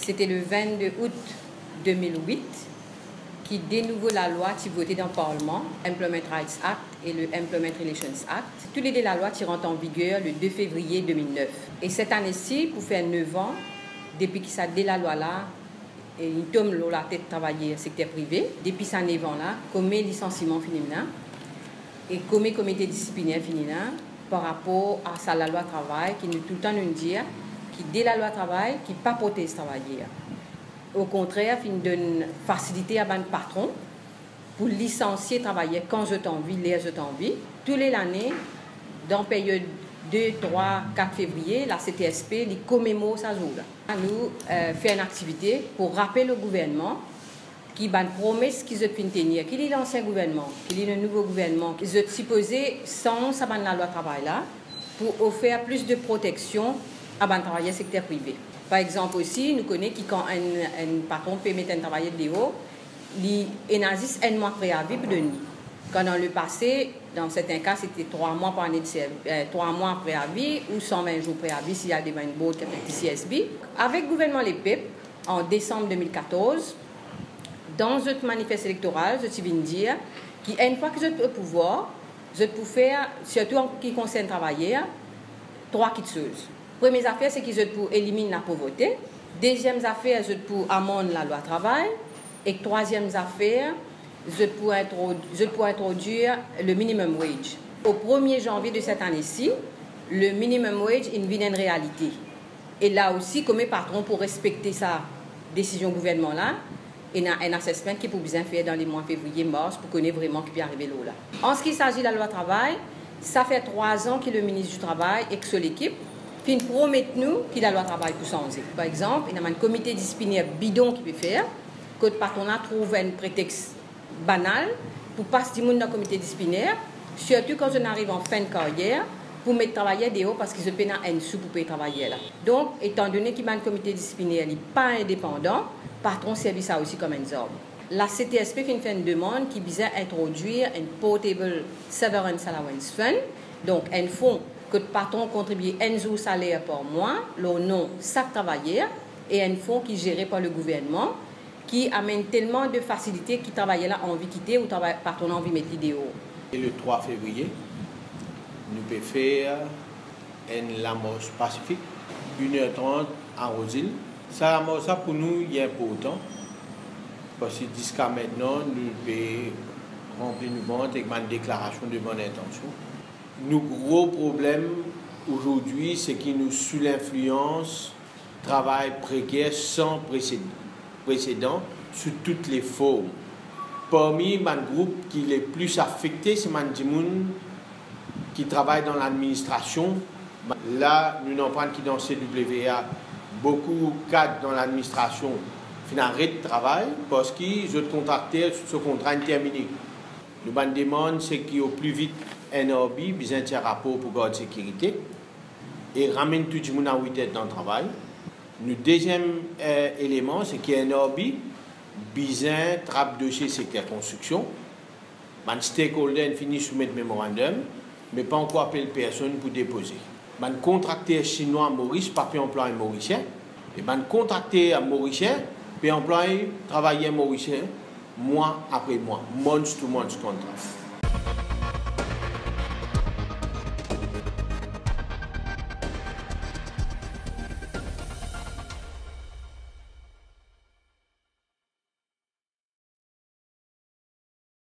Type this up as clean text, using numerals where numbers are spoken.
C'était le 22 août 2008 qui dénouveau la loi qui votait dans le Parlement, Employment Rights Act et le Employment Relations Act. Tous les deux, la loi qui rentre en vigueur le 2 février 2009. Et cette année-ci, pour faire 9 ans, depuis que ça dès la loi là, il tombe la tête de travailler secteur privé, depuis ces 9 ans là, comme licenciement féminin et comme comité disciplinaire féminin par rapport à ça, la loi travail, qui nous tout le temps nous dit, qui dès la loi travail, qui pas protège travailler. Au contraire, il donne facilité à un patron pour licencier travailler quand je t'envie, l'air je t'envie. Tous les années, dans la période 2, 3, 4 février, la CTSP les commémore ça jour là. Nous fait une activité pour rappeler le gouvernement qui a une promesse qu'ils ont tenir, qu'il est l'ancien gouvernement, qu'il est le nouveau gouvernement, qu'ils ont supposé sans ça la loi travail là pour offrir plus de protection à un travailleur secteur privé. Par exemple aussi, nous connaissons que quand un patron peut mettre un travailleur dehors, il existe un mois préavis pour donner. Quand dans le passé, dans certains cas, c'était 3 mois par année de service, 3 mois préavis ou 120 jours préavis s'il y a des boîtes de CSB. Avec le gouvernement Les PEP, en décembre 2014, dans notre manifeste électoral, je viens de dire qu'une fois que je peux pouvoir, je peux faire, surtout en ce qui concerne les travailleurs, 3 choses. Première affaire, c'est que je peux éliminer la pauvreté. Deuxième affaire, je peux amender la loi travail. Et troisième affaire, je peux introduire le minimum wage. Au 1er janvier de cette année-ci, le minimum wage est une réalité. Et là aussi, comme patron, pour respecter sa décision gouvernement-là, il y a un assessment qui peut bien faire dans les mois février-mars pour connaître vraiment qui peut arriver là. En ce qui s'agit de la loi travail, ça fait 3 ans que le ministre du Travail et que son équipe promet nous que la loi travail pour changer. Par exemple, il y a un comité disciplinaire bidon qui peut faire, que le patronat trouve un prétexte banal pour passer du monde dans le comité disciplinaire, surtout quand on arrive en fin de carrière, pour mettre travailler dehors parce qu'ils ont peine un sou pour payer travailler là. Donc, étant donné qu'il y a un comité disciplinaire n'est pas indépendant, le patron servit ça aussi comme un ordre. La CTSP fait une demande qui vise à introduire un Portable Severance Allowance Fund, donc un fonds que le patron contribue un jour salaire par mois, le nom chaque travailleur, et un fonds qui est géré par le gouvernement, qui amène tellement de facilités qui travaillent là envie de quitter ou le patron a envie de mettre l'idéo. Et le 3 février, nous pouvons faire une amorce pacifique, 1h30 à Rosille. Ça, amorce pour nous, il est important. Parce que jusqu'à maintenant, nous pouvons remplir nos ventes avec une déclaration de bonne intention. Nos gros problème aujourd'hui, c'est qu'il nous sous l'influence travail précaire sans précédent sur toutes les formes. Parmi les groupes qui les plus affectés, c'est les gens qui travaillent dans l'administration. Là, nous n'en prenons qui dans CWA, beaucoup de cadres dans l'administration arrêtent de travail parce qu'ils ont contracté ce contrat terminé. Nous demandons c'est qu'au plus vite un ORBI, besoin de rapport pour garder sécurité et ramène tout le monde à 8 heures dans le travail. Le deuxième élément, c'est qu'il y a un ORBI, besoin de dossier secteur construction. Les stakeholders finissent soumettre mémorandum, mais pas encore appelé personne pour déposer. Les contracteurs chinois à Maurice, pas pu employer mauricien, et les contracteurs à mauricien, peut employer travailleurs mauriciens mois après mois, month to month contract.